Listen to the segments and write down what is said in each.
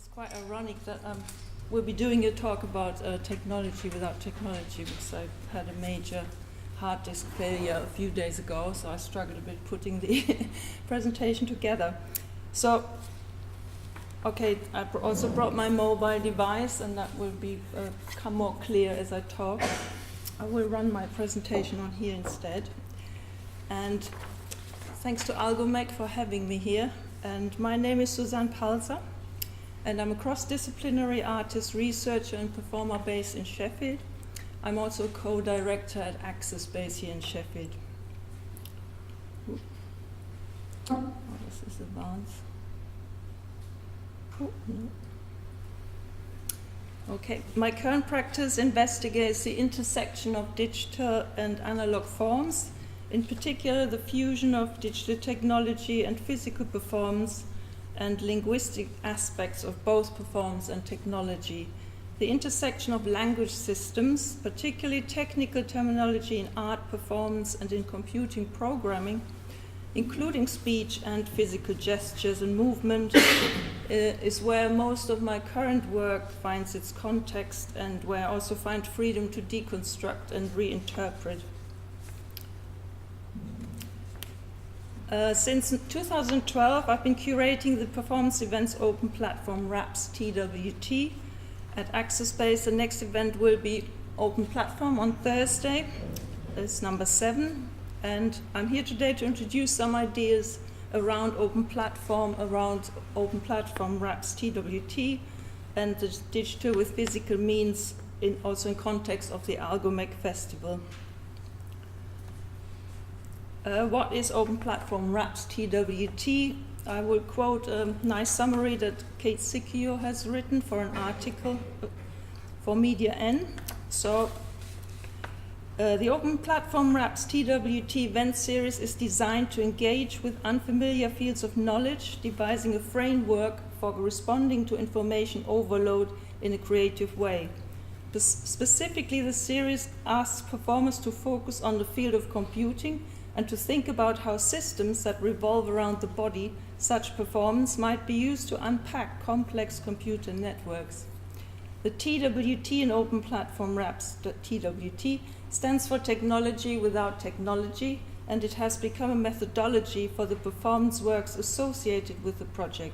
It's quite ironic that we'll be doing a talk about technology without technology, because I had a major hard disk failure a few days ago, so I struggled a bit putting the presentation together. So, okay, I also brought my mobile device, and that will become more clear as I talk. I will run my presentation on here instead. And thanks to AlgoMech for having me here. And my name is Susanne Palzer, and I'm a cross-disciplinary artist, researcher, and performer based in Sheffield. I'm also co-director at Access Base here in Sheffield. Oh, this is advanced. Oh, no. Okay, my current practice investigates the intersection of digital and analog forms, in particular the fusion of digital technology and physical performance and linguistic aspects of both performance and technology. The intersection of language systems, particularly technical terminology in art, performance, and in computing programming, including speech and physical gestures and movement, is where most of my current work finds its context, and where I also find freedom to deconstruct and reinterpret. Since 2012, I've been curating the performance events open platform RAPS TWT at Access Base. The next event will be open platform on Thursday. It's number 7. And I'm here today to introduce some ideas around open platform RAPS TWT, and the digital with physical means, also in context of the AlgoMech Festival. What is open platform RAPS TWT? I will quote a nice summary that Kate Sicchio has written for an article for Media N. So, the Open Platform RAPS TWT event series is designed to engage with unfamiliar fields of knowledge, devising a framework for responding to information overload in a creative way. Specifically, the series asks performers to focus on the field of computing and to think about how systems that revolve around the body, such performance, might be used to unpack complex computer networks. The TWT in Open Platform RAPS TWT stands for Technology Without Technology, and it has become a methodology for the performance works associated with the project.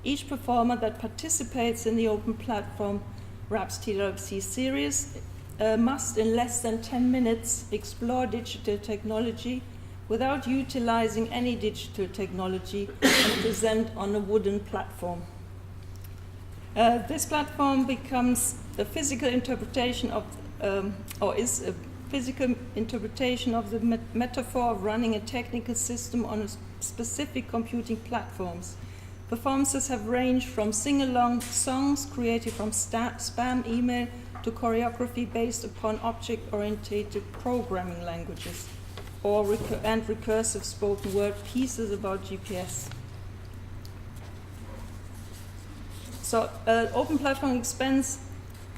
Each performer that participates in the Open Platform RAPS TWT series must, in less than 10 minutes, explore digital technology without utilizing any digital technology and present on a wooden platform. This platform becomes a physical interpretation of, is a physical interpretation of the metaphor of running a technical system on a specific computing platforms. Performances have ranged from sing-along songs created from spam email to choreography based upon object-oriented programming languages, and recursive spoken word pieces about GPS. So, Open Platform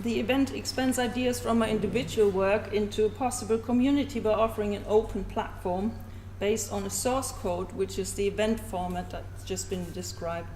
the event expands ideas from my individual work into a possible community by offering an open platform based on a source code, which is the event format that's just been described.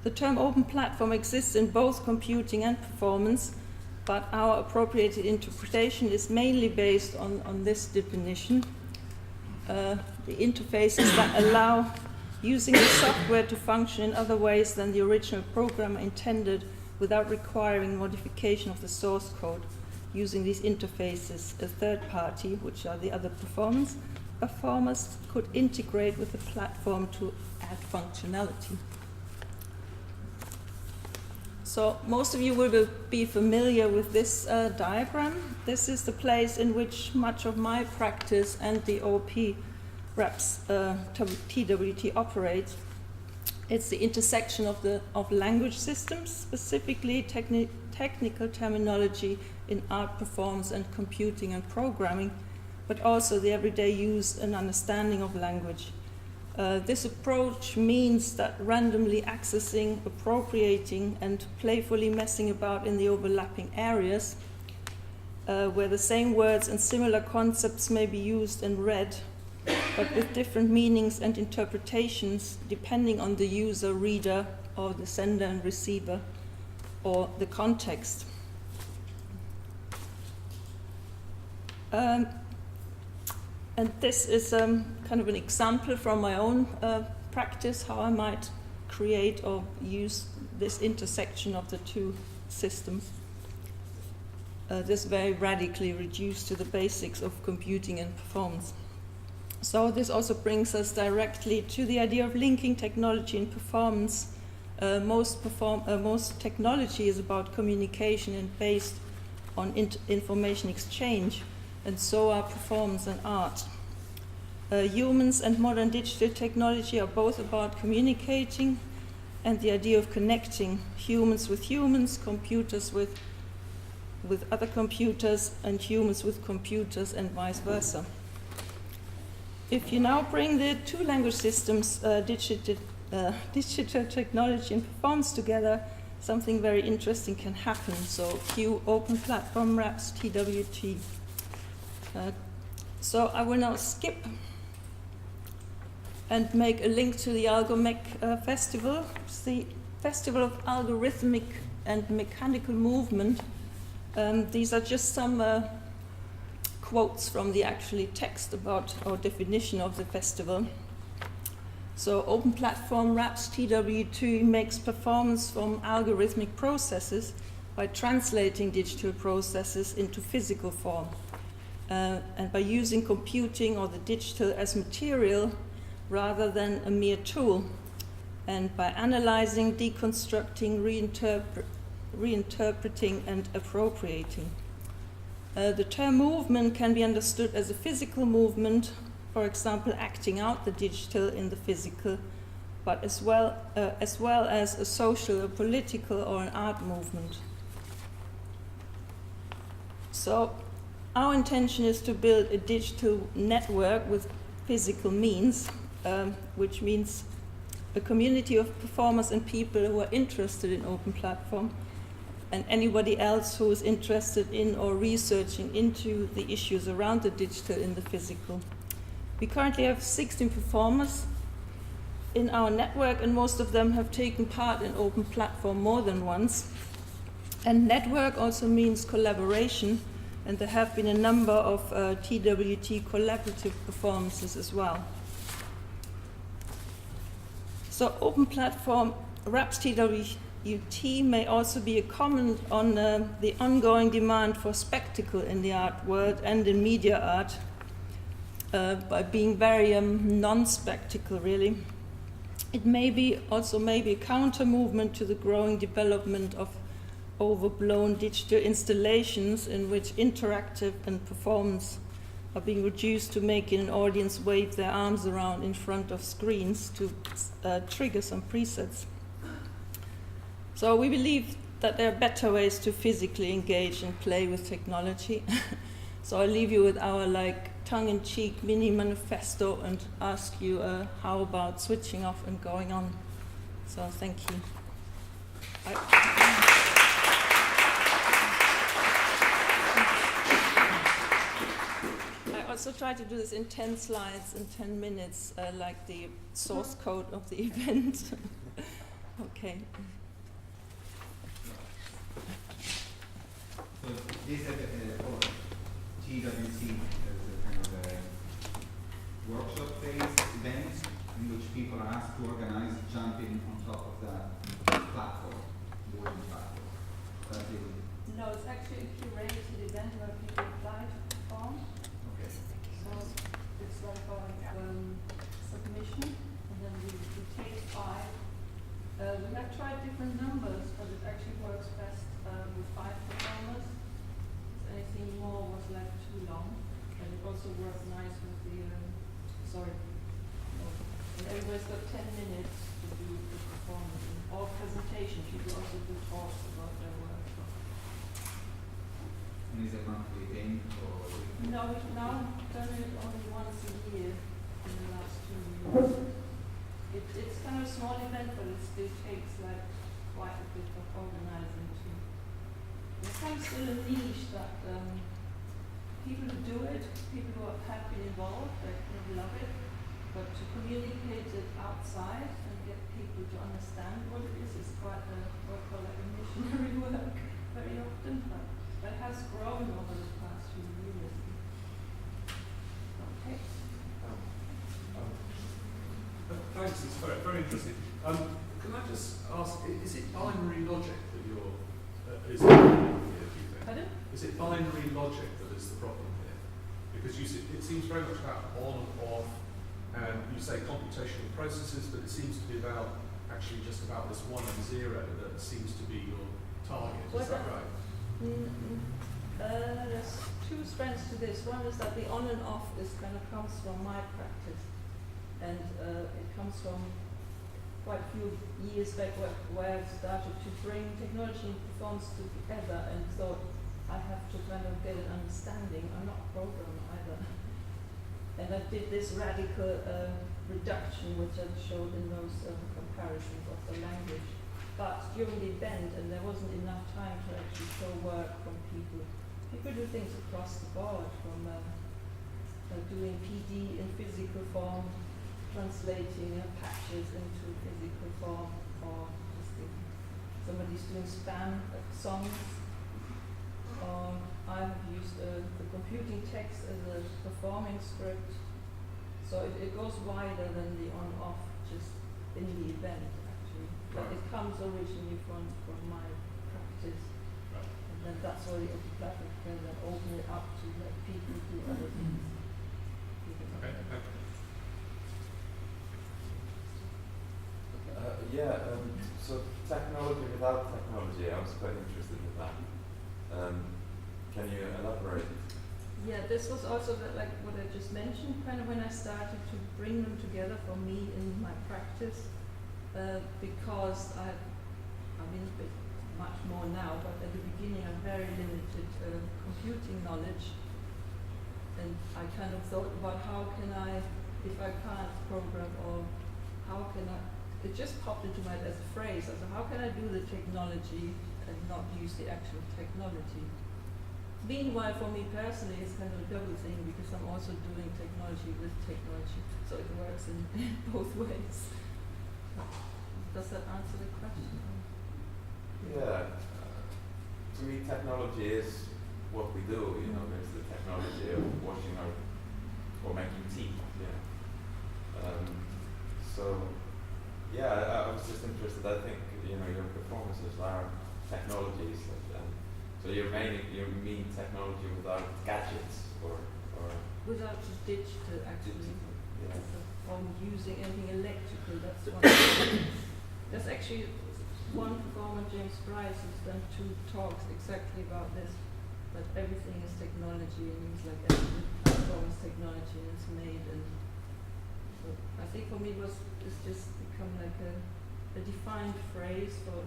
The term open platform exists in both computing and performance, but our appropriated interpretation is mainly based on this definition. The interfaces that allow using the software to function in other ways than the original programmer intended without requiring modification of the source code. Using these interfaces, a third party, which are the other performers, could integrate with the platform to add functionality. So most of you will be familiar with this diagram. This is the place in which much of my practice and the OP RAPS TWT operates. It's the intersection of language systems, specifically technical terminology in art, performance, and computing and programming, but also the everyday use and understanding of language. This approach means that randomly accessing, appropriating, and playfully messing about in the overlapping areas where the same words and similar concepts may be used and read, but with different meanings and interpretations depending on the user, reader, or the sender and receiver, or the context. And this is kind of an example from my own practice, how I might create or use this intersection of the two systems. This very radically reduced to the basics of computing and performance. So this also brings us directly to the idea of linking technology and performance. Most technology is about communication and based on information exchange, and so are performance and art. Humans and modern digital technology are both about communicating and the idea of connecting humans with humans, computers with other computers, and humans with computers, and vice versa. If you now bring the two language systems, digital technology and performance together, something very interesting can happen. So cue Open Platform RAPS TWT. So I will now skip and make a link to the AlgoMech festival. It's the Festival of Algorithmic and Mechanical Movement. These are just some quotes from the actually text about our definition of the festival. So Open Platform RAPS TWT makes performance from algorithmic processes by translating digital processes into physical form. And by using computing or the digital as material rather than a mere tool, and by analyzing, deconstructing, reinterpreting and appropriating. The term movement can be understood as a physical movement, for example, acting out the digital in the physical, but as well as a social, a political, or an art movement. So our intention is to build a digital network with physical means, which means a community of performers and people who are interested in open platform, and anybody else who is interested in or researching into the issues around the digital in the physical. We currently have 16 performers in our network, and most of them have taken part in open platform more than once. And network also means collaboration, and there have been a number of TWT collaborative performances as well. So open platform RAPS TWT may also be a comment on the ongoing demand for spectacle in the art world and in media art, by being very non-spectacle, really. It may be also maybe a counter movement to the growing development of overblown digital installations in which interactive and performance are being reduced to making an audience wave their arms around in front of screens to trigger some presets. So we believe that there are better ways to physically engage and play with technology. So I'll leave you with our tongue-in-cheek mini manifesto and ask you how about switching off and going on. So thank you. I also try to do this in 10 slides in 10 minutes, like the source code of the event. Okay. So this TWT is a kind of a workshop-based event in which people are asked to organize jumping on top of that platform, boarding platform. No, it's actually a curated event where people apply to perform. Okay. So it's like a submission, and then we take 5. We have tried different numbers, but it actually works best with 5 performers. Anything more was left too long, and it also works nice with the, and everybody's got 10 minutes to do the performance, or presentation. People also do talks about their work. And is it monthly thing, or? No, we've now done it only once a year in the last 2 years. It's kind of a small event, but it still takes quite a bit of organizing too. It's kind of still a niche that people who do it, people who have been involved, they kind of love it. But to communicate it outside and get people to understand what it is quite a what I call like a missionary work very often, but it has grown over the past few years. Okay. Thanks, it's very, very interesting. Can I just ask, is it binary logic that is the problem here, do you think? Pardon? Is it binary logic that is the problem here? Because it seems very much about on and off, and you say computational processes, but it seems to be about actually just about this 1 and 0 that seems to be your target. Is that right? There's two strands to this. One is that the on and off is kind of comes from my practice, and it comes from quite a few years back where I started to bring technology and performance together and thought I have to kind of get an understanding. I'm not a programmer either. And I did this radical reduction, which I showed in those comparisons of the language. But during the event, and there wasn't enough time to actually show work from people. People do things across the board, from doing PD in physical form, translating patches into physical form, or somebody's doing spam songs. I have used the computing text as a performing script, so it goes wider than the on-off just in the event actually. But it comes originally from my practice, and then that's why the open platform can then open it up to let people do other things. So technology without technology, I was quite interested in that. Can you elaborate? Yeah, this was also like what I just mentioned, kind of when I started to bring them together for me in my practice, because I mean, a bit much more now, but at the beginning I had very limited computing knowledge, and I kind of thought about how can I, if I can't program, or how can I, it just popped into my head as a phrase, so how can I do the technology and not use the actual technology? Meanwhile, for me personally, it's kind of a double thing because I'm also doing technology with technology, so it works in both ways. Does that answer the question? Yeah. To me, technology is what we do. You know, there's the technology of washing our or making tea. I was just interested. I think your performances are technologies. So you mean technology without gadgets or without the digital actually, or using anything electrical. That's one. There's actually one performer, James Bryce, who's done 2 talks exactly about this. That everything is technology, and he's like every platform is technology, and it's made. And so I think for me it's just become like a defined phrase for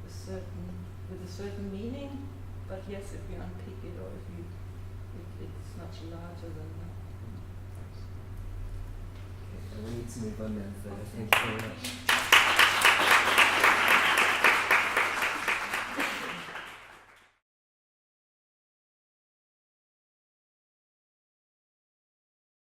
with a certain meaning. But yes, if you unpick it, or if it's much larger than that. Okay, we need to move on now, so thank you very much.